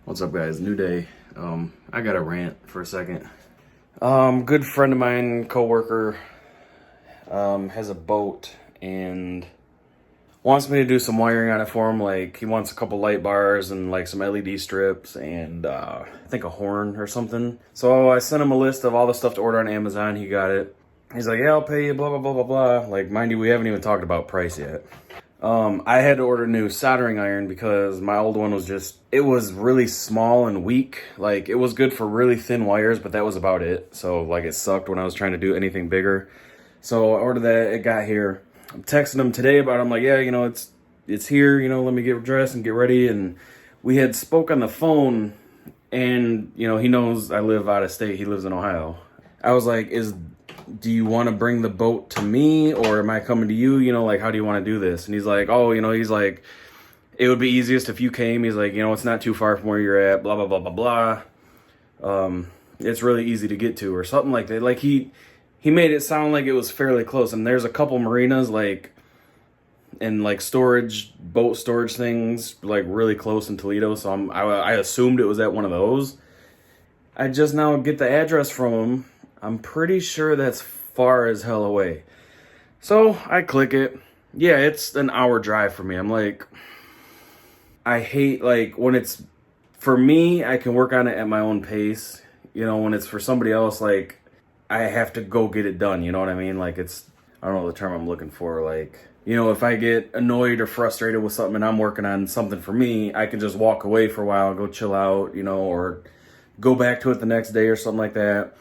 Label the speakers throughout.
Speaker 1: What's up, guys? New day. I got a rant for a second. Good friend of mine, coworker, has a boat and wants me to do some wiring on it for him. Like, he wants a couple light bars and like some LED strips and I think a horn or something. So I sent him a list of all the stuff to order on Amazon. He got it. He's like, yeah, I'll pay you, blah, blah, blah, blah, blah. Like, mind you, we haven't even talked about price yet. I had to order a new soldering iron because my old one was it was really small and weak. Like, it was good for really thin wires, but that was about it. So, like, it sucked when I was trying to do anything bigger. So I ordered that, it got here. I'm texting him today about it. I'm like, yeah, it's here, let me get dressed and get ready. And we had spoke on the phone and, he knows I live out of state. He lives in Ohio. I was like, do you want to bring the boat to me or am I coming to you? Like, how do you want to do this? And he's like, oh, he's like, it would be easiest if you came. He's like, it's not too far from where you're at, blah, blah, blah, blah, blah. It's really easy to get to or something like that. Like, he made it sound like it was fairly close. And there's a couple marinas, like, and like boat storage things, like really close in Toledo. So I assumed it was at one of those. I just now get the address from him. I'm pretty sure that's far as hell away. So I click it. Yeah, it's an hour drive for me. I'm like, I hate, like, when it's for me, I can work on it at my own pace. When it's for somebody else, like, I have to go get it done. You know what I mean? Like, I don't know the term I'm looking for. Like, if I get annoyed or frustrated with something and I'm working on something for me, I can just walk away for a while, go chill out, or go back to it the next day or something like that.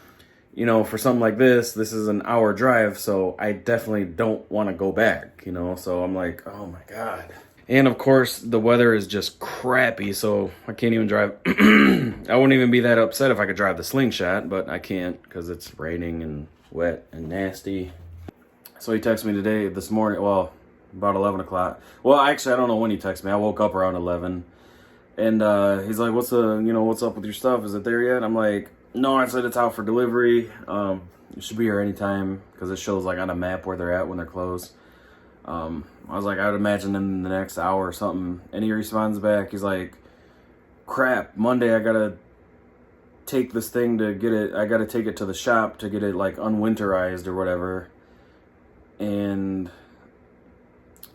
Speaker 1: For something like this is an hour drive, so I definitely don't want to go back, so I'm like, oh my God. And of course, the weather is just crappy, so I can't even drive. I wouldn't even be that upset if I could drive the slingshot, but I can't because it's raining and wet and nasty. So he texted me this morning, well, about 11 o'clock. Well, actually, I don't know when he texted me. I woke up around 11. And he's like, what's up with your stuff? Is it there yet? I'm like, no, I said it's out for delivery. It should be here anytime because it shows like on a map where they're at when they're closed. I was like, I would imagine in the next hour or something. And he responds back. He's like, crap, Monday I gotta take this thing to get it. I gotta take it to the shop to get it like unwinterized or whatever. And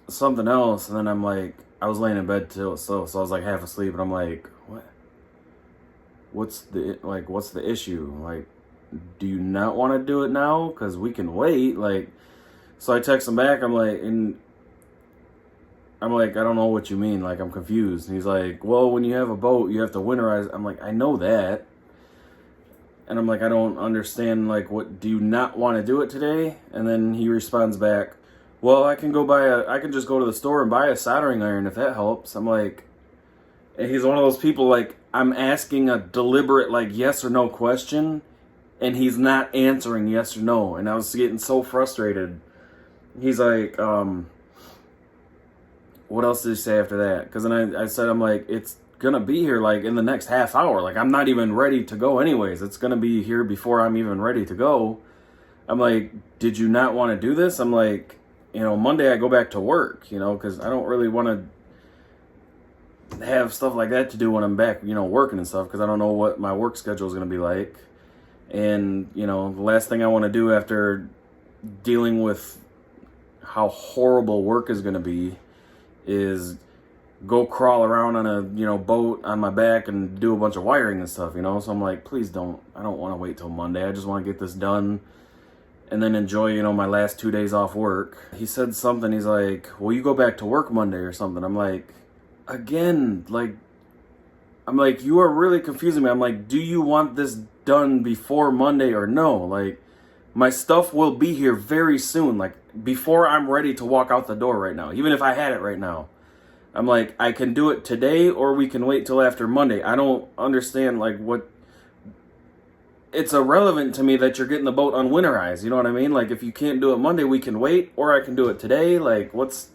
Speaker 1: something else. And then I'm like, I was laying in bed so I was like half asleep. And I'm like, what? What's the issue? Like, do you not want to do it now? Because we can wait. Like, so I text him back. I'm like, I don't know what you mean. Like, I'm confused. And he's like, well, when you have a boat, you have to winterize. I'm like, I know that. And I'm like, I don't understand. Like, what, do you not want to do it today? And then he responds back, well, I can just go to the store and buy a soldering iron if that helps. I'm like, and he's one of those people, like, I'm asking a deliberate, like, yes or no question, and he's not answering yes or no. And I was getting so frustrated. He's like, what else did he say after that? Because then I said, I'm like, it's going to be here, like, in the next half hour. Like, I'm not even ready to go anyways. It's going to be here before I'm even ready to go. I'm like, did you not want to do this? I'm like, Monday I go back to work, because I don't really want to have stuff like that to do when I'm back, working and stuff, because I don't know what my work schedule is going to be like. And, the last thing I want to do after dealing with how horrible work is going to be is go crawl around on a, boat on my back and do a bunch of wiring and stuff, So I'm like, please don't. I don't want to wait till Monday. I just want to get this done and then enjoy, my last 2 days off work. He said something. He's like, well, you go back to work Monday or something. I'm like, again, like, you are really confusing me. I'm like, do you want this done before Monday or no? Like, my stuff will be here very soon, like, before I'm ready to walk out the door right now, even if I had it right now. I'm like, I can do it today or we can wait till after Monday. I don't understand, like, what... It's irrelevant to me that you're getting the boat unwinterized, you know what I mean? Like, if you can't do it Monday, we can wait, or I can do it today. Like, what's...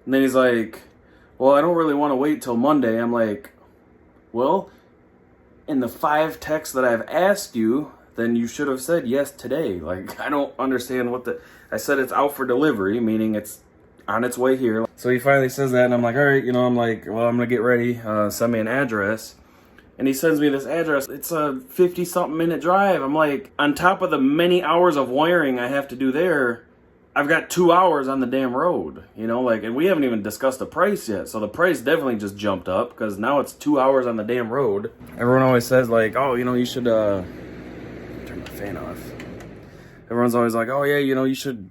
Speaker 1: And then he's like, well, I don't really want to wait till Monday. I'm like, well, in the 5 texts that I've asked you, then you should have said yes today. Like, I don't understand I said it's out for delivery, meaning it's on its way here. So he finally says that, and I'm like, all right, I'm like, well, I'm going to get ready. Send me an address. And he sends me this address. It's a 50-something minute drive. I'm like, on top of the many hours of wiring I have to do there, I've got 2 hours on the damn road, you know, like, and we haven't even discussed the price yet. So the price definitely just jumped up because now it's 2 hours on the damn road. Everyone always says like, oh, you know, you should, turn my fan off. Everyone's always like, oh yeah, you know, you should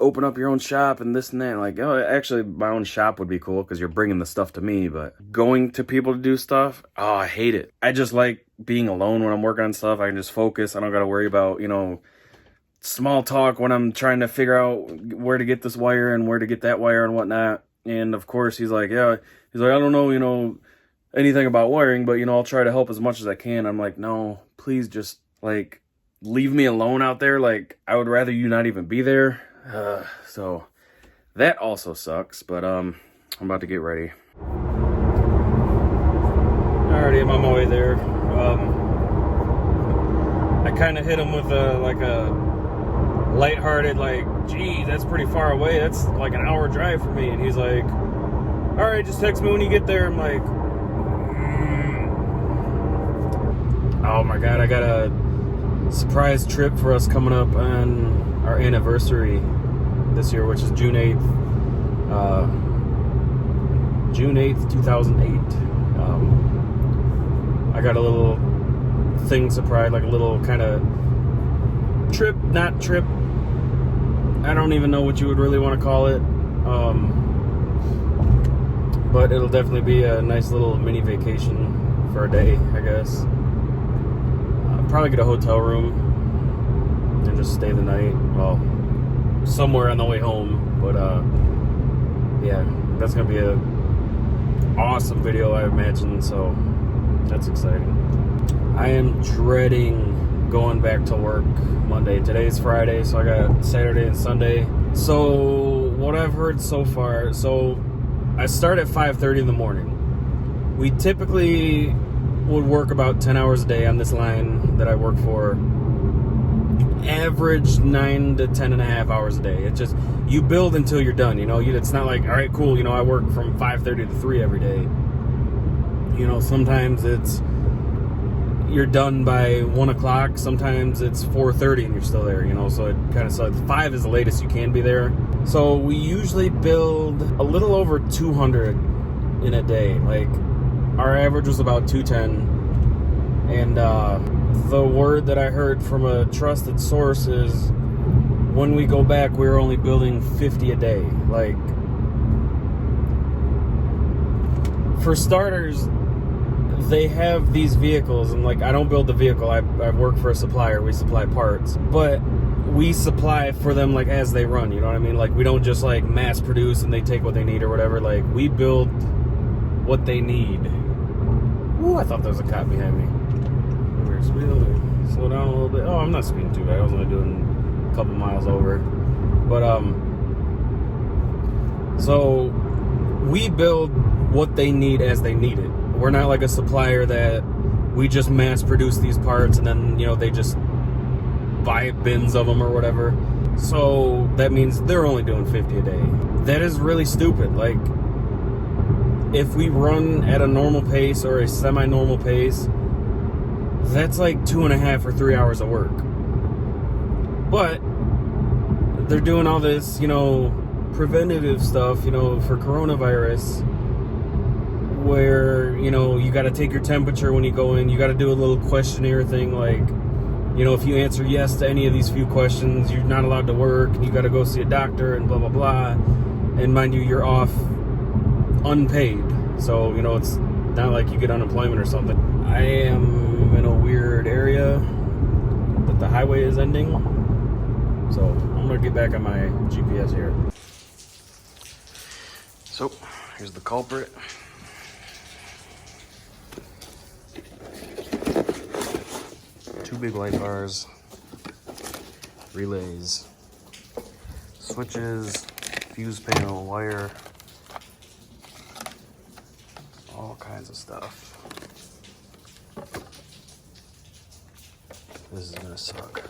Speaker 1: open up your own shop and this and that. Like, oh, actually my own shop would be cool because you're bringing the stuff to me, but going to people to do stuff, oh, I hate it. I just like being alone when I'm working on stuff. I can just focus. I don't got to worry about, you know, small talk when I'm trying to figure out where to get this wire and where to get that wire and whatnot. And of course he's like, yeah, he's like, I don't know, you know, anything about wiring, but you know, I'll try to help as much as I can. I'm like, no, please just like leave me alone out there. Like, I would rather you not even be there. So that also sucks, but I'm about to get ready. Already I'm on my way there. I kind of hit him with a lighthearted, like, gee, that's pretty far away. That's like an hour drive for me. And he's like, all right, just text me when you get there. I'm like, oh my God, I got a surprise trip for us coming up on our anniversary this year, which is June 8th. June 8th, 2008. I got a little thing surprise, like a little kind of trip, not trip. I don't even know what you would really want to call it. But it'll definitely be a nice little mini vacation for a day, I guess. Probably get a hotel room and just stay the night. Well, somewhere on the way home. But yeah, that's gonna be a awesome video, I imagine. So that's exciting. I am dreading going back to work Monday. Today's Friday, so I got Saturday and Sunday. So what I've heard so far, so I start at 5:30 in the morning. We typically would work about 10 hours a day on this line that I work for. Average 9 to 10 and a half hours a day. It's just, you build until you're done, you know. It's not like, all right, cool, you know, I work from 5:30 to 3 every day. You know, sometimes it's, you're done by 1 o'clock. Sometimes it's 4:30 and you're still there, you know, so it kind of sucks. 5 is the latest you can be there. So we usually build a little over 200 in a day. Like, our average was about 210. And the word that I heard from a trusted source is when we go back, we're only building 50 a day. Like, for starters, they have these vehicles, and like, I don't build the vehicle. I work for a supplier. We supply parts, but we supply for them like as they run. You know what I mean? Like, we don't just like mass produce and they take what they need or whatever. Like, we build what they need. Ooh, I thought there was a cop behind me. Slow down a little bit. Oh, I'm not speeding too bad. I was only doing a couple miles over. But so we build what they need as they need it. We're not like a supplier that we just mass produce these parts and then, you know, they just buy bins of them or whatever. So that means they're only doing 50 a day. That is really stupid. Like, if we run at a normal pace or a semi-normal pace, that's like 2.5 or 3 hours of work. But they're doing all this, you know, preventative stuff, you know, for coronavirus, where, you know, you got to take your temperature when you go in. You got to do a little questionnaire thing, like, you know, if you answer yes to any of these few questions, you're not allowed to work, and you got to go see a doctor and blah, blah, blah. And mind you, you're off unpaid. So, you know, it's not like you get unemployment or something. I am in a weird area that the highway is ending. So I'm going to get back on my GPS here. So here's the culprit. Two big light bars, relays, switches, fuse panel, wire, all kinds of stuff. This is gonna suck.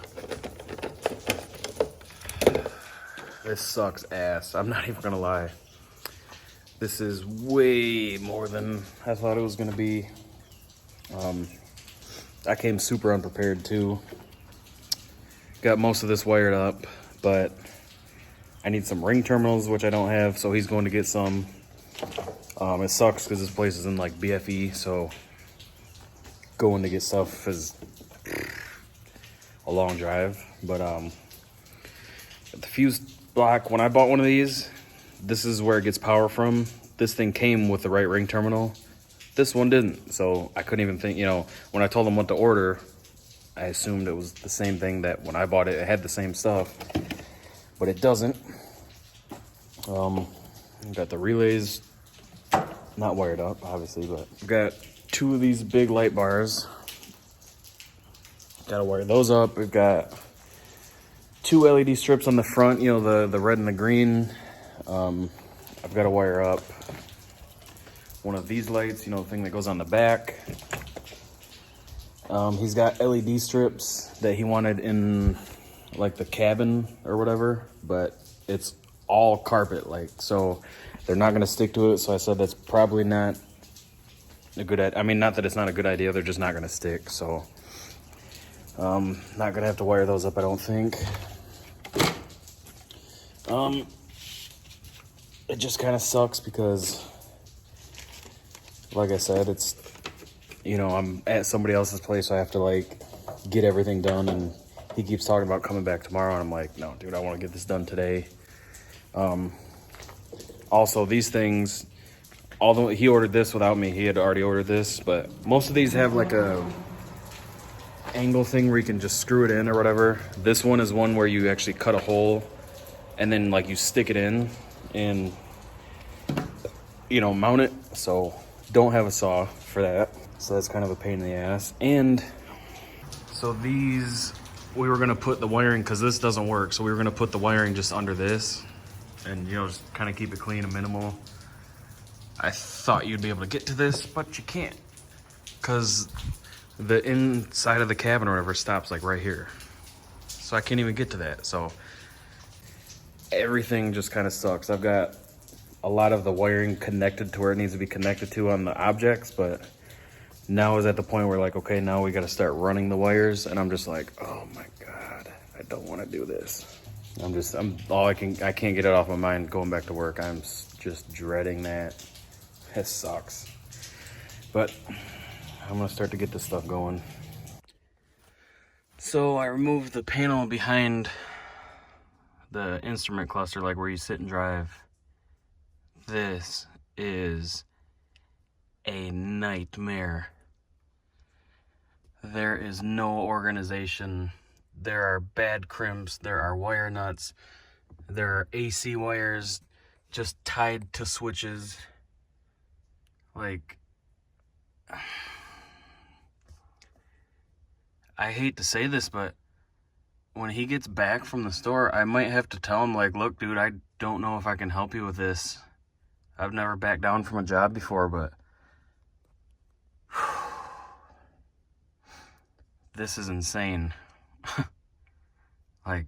Speaker 1: This sucks ass. I'm not even gonna lie. This is way more than I thought it was gonna be. I came super unprepared too. Got most of this wired up, but I need some ring terminals, which I don't have, so he's going to get some. It sucks because this place is in like BFE, so going to get stuff is a long drive. But the fuse block, when I bought one of these, this is where it gets power from. This thing came with the right ring terminal. This one didn't, so I couldn't even think, you know, when I told them what to order, I assumed it was the same thing that when I bought it, it had the same stuff, but it doesn't. Got the relays not wired up, obviously, but got 2 of these big light bars. Gotta wire those up. We've got 2 LED strips on the front, you know, the red and the green. I've got to wire up one of these lights, you know, the thing that goes on the back. He's got LED strips that he wanted in like the cabin or whatever, but it's all carpet, like, so they're not going to stick to it. So I said that's probably not a good idea. I mean, not that it's not a good idea, they're just not going to stick. So not going to have to wire those up, I don't think. It just kind of sucks because, like I said, it's, you know, I'm at somebody else's place, so I have to like get everything done, and he keeps talking about coming back tomorrow, and I'm like, no, dude, I want to get this done today. Also, these things, although he ordered this without me, he had already ordered this, but most of these have like a angle thing where you can just screw it in or whatever. This one is one where you actually cut a hole and then like you stick it in and, you know, mount it. So don't have a saw for that, so that's kind of a pain in the ass. And so these, we were gonna put the wiring, because this doesn't work, so we were gonna put the wiring just under this and, you know, just kind of keep it clean and minimal. I thought you'd be able to get to this, but you can't, because the inside of the cabin or whatever stops like right here, so I can't even get to that. So everything just kind of sucks. I've got a lot of the wiring connected to where it needs to be connected to on the objects, but now is at the point where like, okay, now we got to start running the wires, and I'm just like, oh my god, I don't want to do this. I can't get it off my mind going back to work. I'm just dreading that. It sucks, but I'm gonna start to get this stuff going. So I removed the panel behind the instrument cluster, like where you sit and drive. This is a nightmare. There is no organization. There are bad crimps, there are wire nuts, there are AC wires just tied to switches. Like, I hate to say this, but when he gets back from the store, I might have to tell him, like, look, dude, I don't know if I can help you with this. I've never backed down from a job before, but this is insane. Like,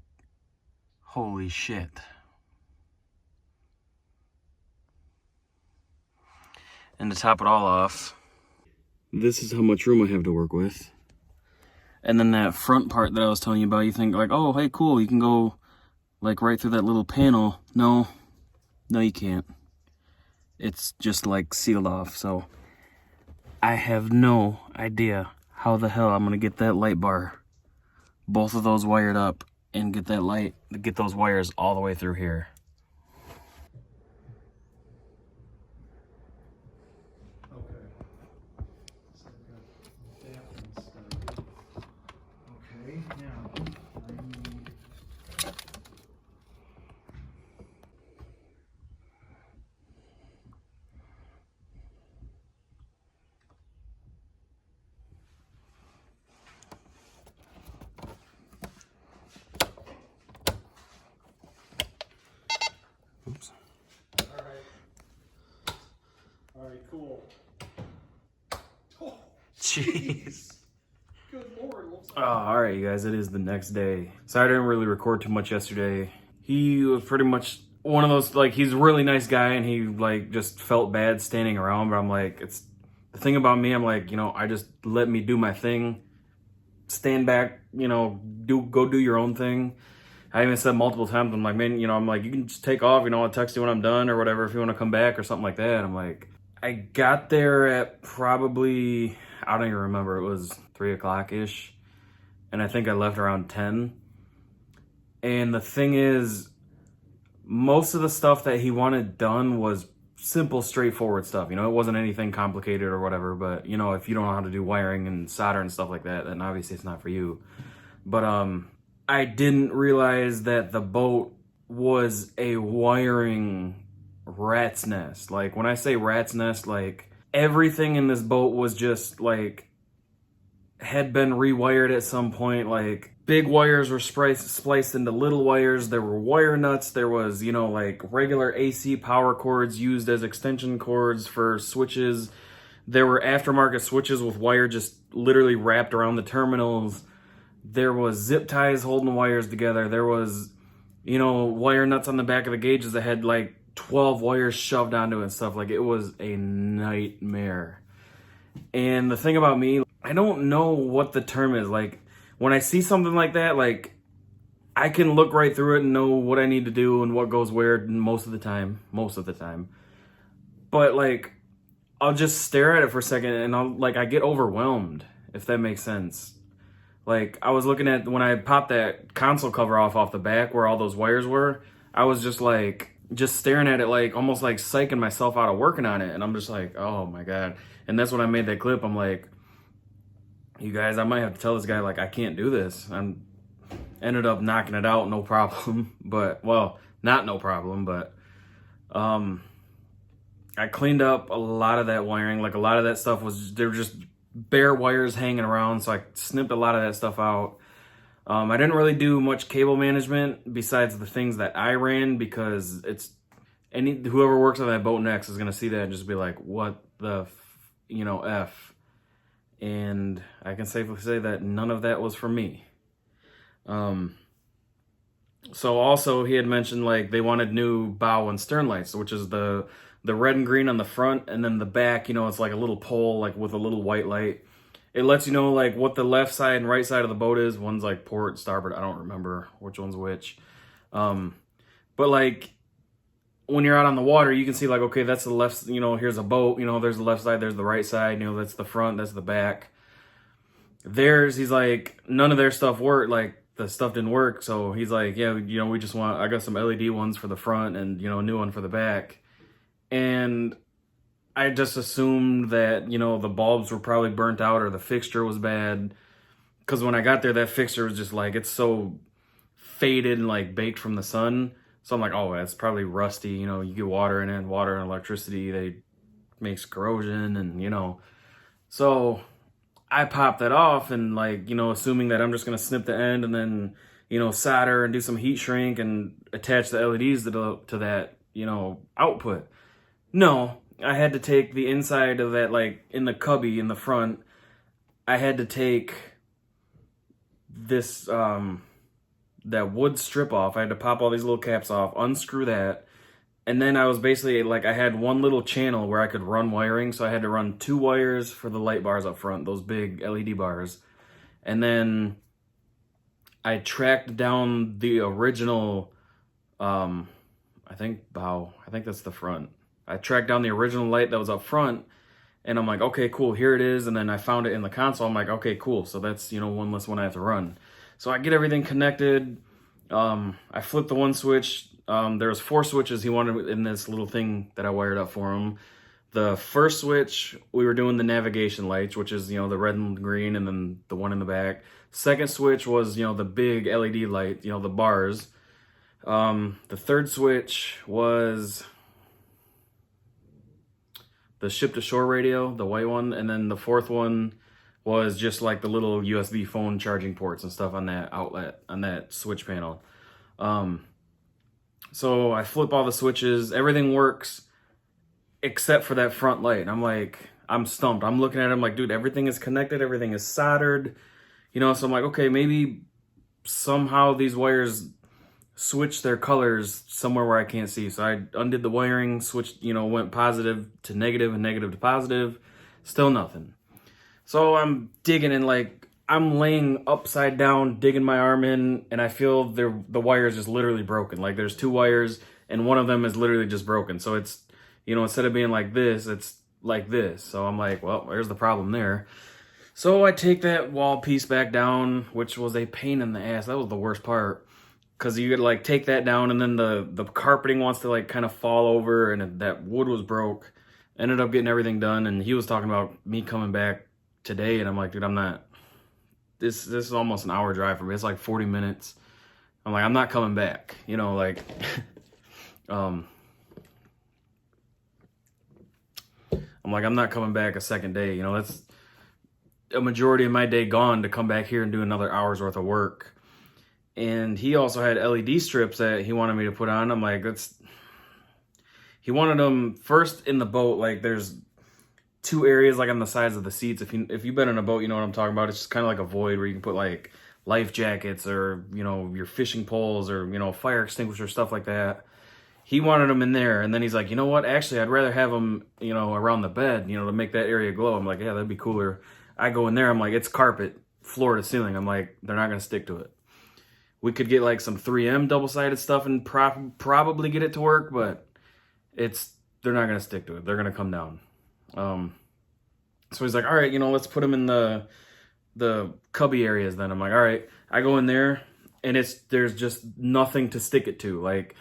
Speaker 1: holy shit. And to top it all off, this is how much room I have to work with. And then that front part that I was telling you about, you think like, oh, hey, cool, you can go like right through that little panel. No, you can't. It's just like sealed off. So I have no idea how the hell I'm gonna get that light bar, both of those wired up, and get those wires all the way through here. Oops.
Speaker 2: All right, cool. Oh,
Speaker 1: Jeez.
Speaker 2: good Lord. Looks like
Speaker 1: All right, you guys, it is the next day. Sorry I didn't really record too much yesterday. He was pretty much one of those, like, he's a really nice guy, and he, like, just felt bad standing around, but I'm like, it's the the thing about me, I'm like, I just let me do my thing, stand back, go do your own thing. I even said multiple times, I'm like, man, I'm like, you can just take off, I'll text you when I'm done or whatever if you want to come back or something like that. I'm like, I got there at probably, I don't even remember, it was 3 o'clock ish. And I think I left around 10. And the thing is, most of the stuff that he wanted done was simple, straightforward stuff. It wasn't anything complicated or whatever. But, if you don't know how to do wiring and solder and stuff like that, then obviously it's not for you. But I didn't realize that the boat was a wiring rat's nest. Like, when I say rat's nest, like, everything in this boat was just, like, had been rewired at some point. Like, big wires were spliced into little wires. There were wire nuts. There was, like regular AC power cords used as extension cords for switches. There were aftermarket switches with wire just literally wrapped around the terminals. There was zip ties holding wires together. There was, wire nuts on the back of the gauges that had like 12 wires shoved onto it and stuff. Like, it was a nightmare. And the thing about me, I don't know what the term is. Like, when I see something like that, like, I can look right through it and know what I need to do and what goes where most of the time. But, like, I'll just stare at it for a second and I get overwhelmed, if that makes sense. Like, I was looking at, when I popped that console cover off the back where all those wires were, I was just staring at it, like, almost like psyching myself out of working on it. And I'm just like, oh my God. And that's when I made that clip. I'm like, you guys, I might have to tell this guy, like, I can't do this. I ended up knocking it out, no problem. But, well, not no problem, but I cleaned up a lot of that wiring. Like, a lot of that stuff they were just bare wires hanging around, so I snipped a lot of that stuff out. I didn't really do much cable management besides the things that I ran, because whoever works on that boat next is going to see that and just be like, what the F. And I can safely say that none of that was for me. So also he had mentioned, like, they wanted new bow and stern lights, which is the red and green on the front, and then the back, it's like a little pole, like, with a little white light. It lets you know, like, what the left side and right side of the boat is. One's like port, starboard. I don't remember which one's which. But, like, when you're out on the water, you can see, like, okay, that's the left, here's a boat, there's the left side, there's the right side, that's the front, that's the back. He's like, none of their stuff worked, like, the stuff didn't work, so he's like, yeah, I got some LED ones for the front and, a new one for the back. And I just assumed that, the bulbs were probably burnt out or the fixture was bad. Because when I got there, that fixture was just, like, it's so faded and, like, baked from the sun. So I'm like, oh, it's probably rusty. You get water in it, water and electricity, they makes corrosion and, So I popped that off and, like, assuming that I'm just going to snip the end and then, solder and do some heat shrink and attach the LEDs to that, output. No, I had to take the inside of that, like, in the cubby in the front, I had to take this, that wood strip off. I had to pop all these little caps off, unscrew that, and then I was basically, like, I had one little channel where I could run wiring, so I had to run 2 wires for the light bars up front, those big LED bars, and then I tracked down the original, I think that's the front. I tracked down the original light that was up front, and I'm like, okay, cool, here it is, and then I found it in the console. I'm like, okay, cool, so that's, one less one I have to run. So I get everything connected. I flip the one switch. There was 4 switches he wanted in this little thing that I wired up for him. The first switch, we were doing the navigation lights, which is, the red and green, and then the one in the back. Second switch was, the big LED light, the bars. The third switch was the ship-to-shore radio, the white one, and then the fourth one was just like the little USB phone charging ports and stuff on that outlet, on that switch panel. So I flip all the switches, everything works except for that front light. And I'm like, I'm stumped. I'm looking at it, I'm like, dude, everything is connected, everything is soldered, so I'm like, okay, maybe somehow these wires switch their colors somewhere where I can't see. So I undid the wiring, switched, went positive to negative and negative to positive, Still nothing. So I'm digging and like I'm laying upside down, digging my arm in, and I feel the wire is just literally broken. Like there's 2 wires, and one of them is literally just broken. So it's, you know, instead of being like this, it's like this. So I'm like, well, there's the problem there. So I take that wall piece back down, which was a pain in the ass. That was the worst part. Because you could like take that down, and then the carpeting wants to like kind of fall over, and that wood was broke. Ended up getting everything done, and he was talking about me coming back today, and I'm like, dude, I'm not. This is almost an hour drive for me. It's like 40 minutes. I'm like, I'm not coming back. You know, like, I'm like, I'm not coming back a second day. You know, that's a majority of my day gone to come back here and do another hour's worth of work. And he also had LED strips that he wanted me to put on. I'm like, he wanted them first in the boat. Like there's 2 areas like on the sides of the seats. If you've been in a boat, you know what I'm talking about. It's just kind of like a void where you can put like life jackets or, you know, your fishing poles or, you know, fire extinguisher, stuff like that. He wanted them in there. And then he's like, you know what? Actually, I'd rather have them, you know, around the bed, you know, to make that area glow. I'm like, yeah, that'd be cooler. I go in there. I'm like, it's carpet, floor to ceiling. I'm like, they're not going to stick to it. We could get like some 3M double-sided stuff and probably get it to work, but they're not going to stick to it. They're going to come down. So he's like, all right, you know, let's put them in the cubby areas then. I'm like, all right. I go in there, and there's just nothing to stick it to. Like,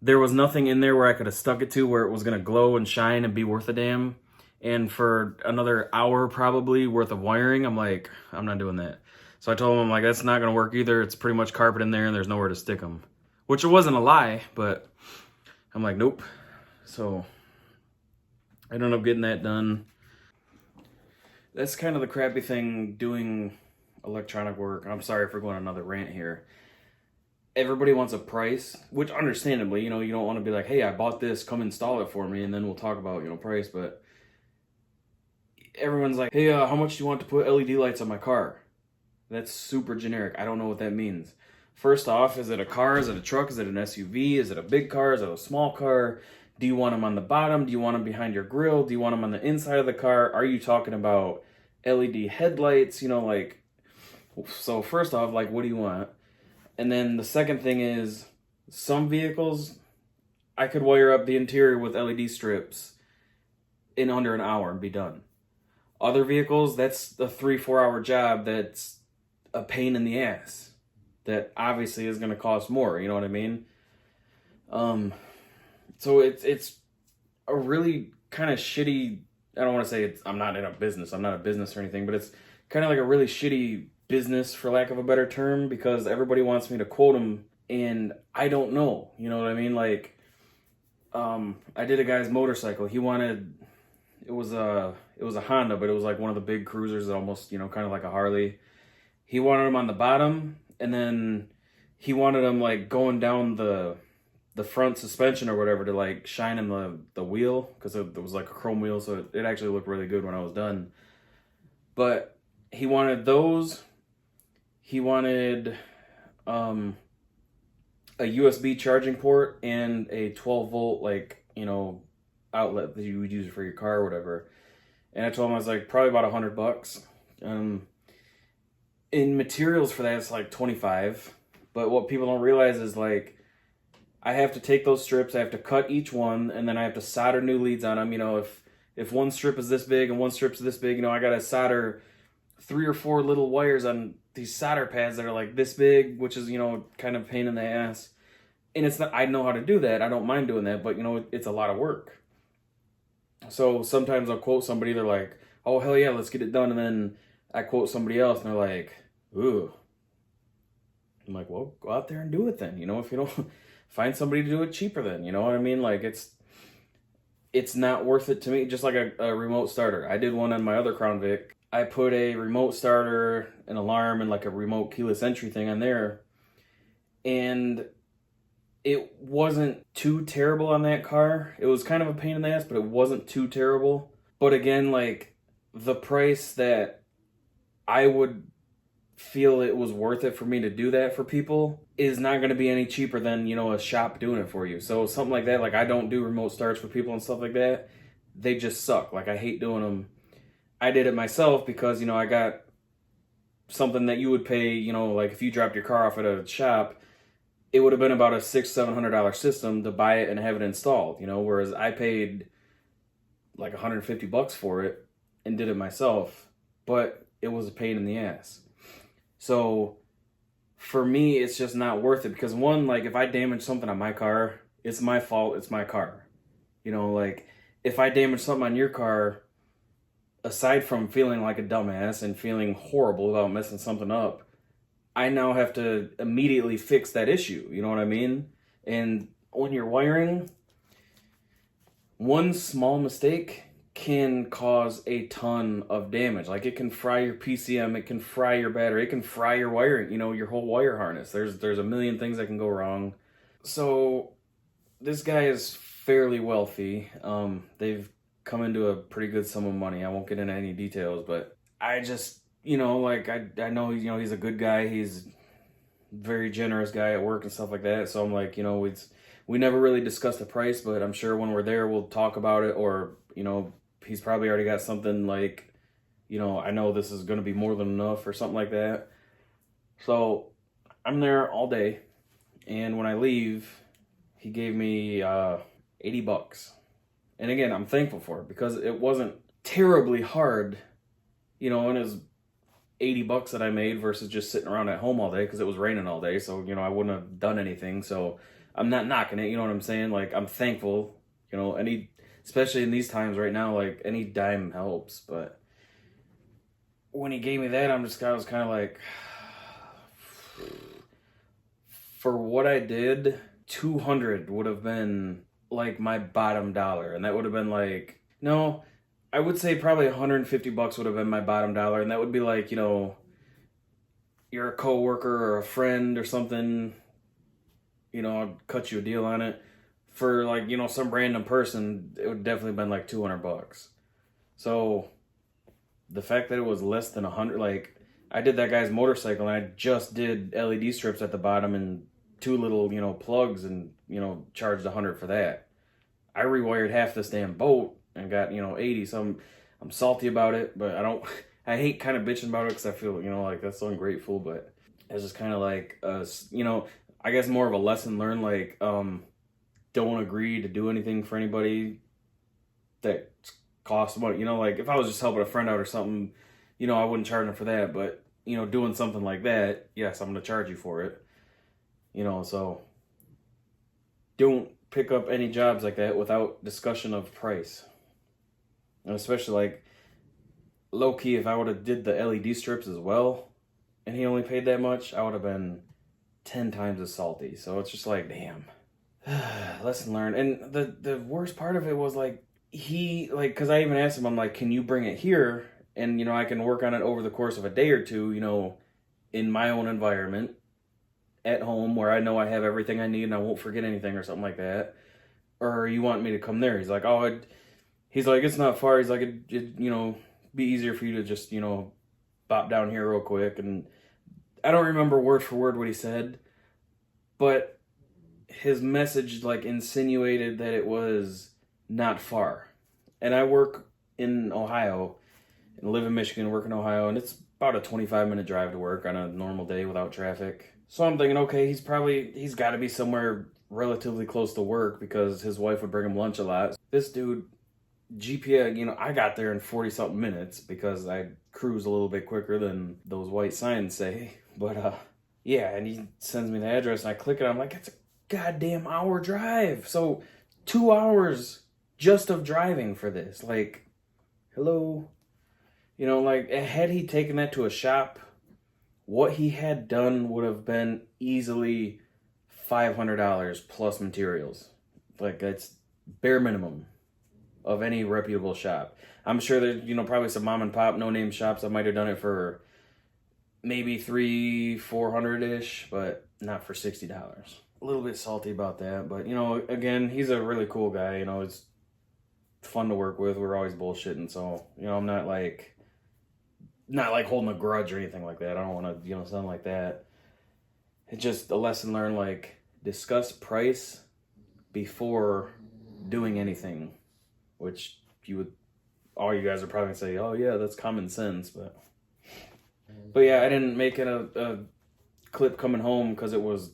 Speaker 1: there was nothing in there where I could have stuck it to where it was going to glow and shine and be worth a damn. And for another hour probably worth of wiring, I'm like, I'm not doing that. So I told him, I'm like, that's not going to work either. It's pretty much carpet in there, and there's nowhere to stick them. Which it wasn't a lie, but I'm like, nope. So I ended up getting that done. That's kind of the crappy thing doing electronic work. I'm sorry for going on another rant here. Everybody wants a price, which understandably, you know, you don't want to be like, hey, I bought this, come install it for me, and then we'll talk about, you know, price. But everyone's like, hey, how much do you want to put LED lights on my car? That's super generic. I don't know what that means. First off, is it a car? Is it a truck? Is it an SUV? Is it a big car? Is it a small car? Do you want them on the bottom? Do you want them behind your grill? Do you want them on the inside of the car? Are you talking about LED headlights? You know, like, so first off, like, what do you want? And then the second thing is, some vehicles, I could wire up the interior with LED strips in under an hour and be done. Other vehicles, that's a 3-4 hour job that's a pain in the ass. That obviously is going to cost more, you know what I mean? So it's a really kind of shitty, I don't want to say I'm not in a business, I'm not a business or anything, but it's kind of like a really shitty business, for lack of a better term, because everybody wants me to quote them, and I don't know, you know what I mean? Like, I did a guy's motorcycle. He wanted, it was a Honda, but it was like one of the big cruisers that almost, you know, kind of like a Harley. He wanted them on the bottom, and then he wanted them like going down the front suspension or whatever to like shine in the wheel, because it was like a chrome wheel, so it actually looked really good when I was done. But he wanted those. He wanted a USB charging port and a 12 volt, like, you know, outlet that you would use for your car or whatever. And I told him, I was like, probably about $100. In materials for that, it's like 25. But what people don't realize is, like, I have to take those strips, I have to cut each one, and then I have to solder new leads on them. You know, if one strip is this big and one strip's this big, you know, I gotta solder 3 or 4 little wires on these solder pads that are like this big, which is, you know, kind of pain in the ass. And it's not, I know how to do that, I don't mind doing that, but, you know, it's a lot of work. So sometimes I'll quote somebody, they're like, oh, hell yeah, let's get it done. And then I quote somebody else, and they're like, ooh. I'm like, well, go out there and do it then. You know, if you don't, find somebody to do it cheaper then. You know what I mean? Like, it's not worth it to me. Just like a remote starter. I did one on my other Crown Vic. I put a remote starter, an alarm, and like a remote keyless entry thing on there. And it wasn't too terrible on that car. It was kind of a pain in the ass, but it wasn't too terrible. But again, like, the price that I would feel it was worth it for me to do that for people is not going to be any cheaper than, you know, a shop doing it for you. So something like that, like, I don't do remote starts for people and stuff like that. They just suck. Like, I hate doing them. I did it myself because, I got something that you would pay, like if you dropped your car off at a shop, it would have been about a $600-700 system to buy it and have it installed, whereas I paid like $150 for it and did it myself, but it was a pain in the ass. So for me, it's just not worth it because one, like if I damage something on my car, it's my fault, it's my car. Like if I damage something on your car, aside from feeling like a dumbass and feeling horrible about messing something up, I now have to immediately fix that issue. You know what I mean? And when you're wiring, one small mistake can cause a ton of damage. Like it can fry your PCM, it can fry your battery, it can fry your wiring, your whole wire harness. There's a million things that can go wrong. So this guy is fairly wealthy. They've come into a pretty good sum of money. I won't get into any details, but I just, like I know, he's a good guy. He's a very generous guy at work and stuff like that. So I'm like, we never really discussed the price, but I'm sure when we're there, we'll talk about it. Or, he's probably already got something like, I know this is going to be more than enough or something like that. So I'm there all day. And when I leave, he gave me $80. And again, I'm thankful for it because it wasn't terribly hard, and it was $80 that I made versus just sitting around at home all day because it was raining all day. So, I wouldn't have done anything. So I'm not knocking it. You know what I'm saying? Like, I'm thankful, especially in these times right now, like any dime helps. But when he gave me that, I was kind of like, for what I did, 200 would have been like my bottom dollar. And that would have been like, no, I would say probably $150 would have been my bottom dollar. And that would be like, you're a coworker or a friend or something, I'd cut you a deal on it. For like, some random person, it would definitely been like $200. So the fact that it was less than 100, like I did that guy's motorcycle and I just did LED strips at the bottom and two little, plugs and, charged 100 for that. I rewired half this damn boat and got, 80. So I'm salty about it, but I hate kind of bitching about it because I feel, like that's so ungrateful, but it's just kind of like, I guess more of a lesson learned, like, don't agree to do anything for anybody that costs money. Like if I was just helping a friend out or something, I wouldn't charge them for that, but, doing something like that, yes, I'm going to charge you for it. So don't pick up any jobs like that without discussion of price. And especially like low key, if I would have did the LED strips as well and he only paid that much, I would have been 10 times as salty. So it's just like, damn. Lesson learned. And the worst part of it was like, because I even asked him, I'm like, can you bring it here? And, I can work on it over the course of a day or two, in my own environment at home where I know I have everything I need and I won't forget anything or something like that. Or you want me to come there? He's like, he's like, it's not far. He's like, it be easier for you to just, bop down here real quick. And I don't remember word for word what he said, but his message like insinuated that it was not far. And I work in Ohio and live in Michigan, work in Ohio, and it's about a 25-minute drive to work on a normal day without traffic. So I'm thinking, okay, he's got to be somewhere relatively close to work because his wife would bring him lunch a lot. This dude, GPS, I got there in 40-something minutes because I cruise a little bit quicker than those white signs say. But, yeah, and he sends me the address and I click it. I'm like, it's a goddamn hour drive. So 2 hours just of driving for this. Like, hello? Like, had he taken that to a shop, what he had done would have been easily $500 plus materials. Like, that's bare minimum of any reputable shop. I'm sure that, probably some mom and pop, no-name shops that might have done it for maybe $300-400-ish, but not for $60. A little bit salty about that, but, again, he's a really cool guy. It's fun to work with. We're always bullshitting, so, I'm not like holding a grudge or anything like that. I don't want to, sound like that. It's just a lesson learned, like, discuss price before doing anything, which you would all you guys are probably gonna say, oh yeah, that's common sense, but yeah, I didn't make it a clip coming home because I was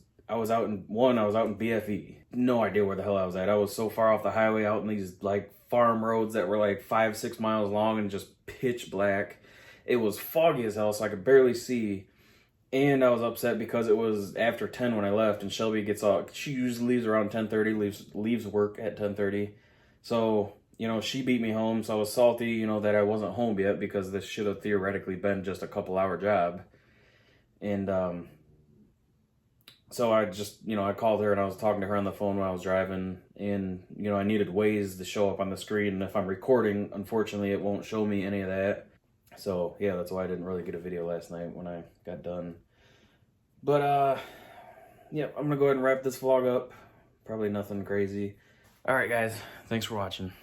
Speaker 1: out in BFE. No idea where the hell I was at. I was so far off the highway, out in these like farm roads that were like 5-6 miles long and just pitch black. It was foggy as hell, so I could barely see. And I was upset because it was after 10 when I left, and Shelby gets off. She usually leaves around 10:30, leaves work at 10:30. So, you know, she beat me home, so I was salty, you know, that I wasn't home yet because this should have theoretically been just a couple-hour job. And so I just, you know, I called her and I was talking to her on the phone while I was driving, and, you know, I needed Waze to show up on the screen, and if I'm recording, unfortunately, it won't show me any of that. So, yeah, that's why I didn't really get a video last night when I got done. But, yeah, I'm going to go ahead and wrap this vlog up. Probably nothing crazy. All right, guys. Thanks for watching.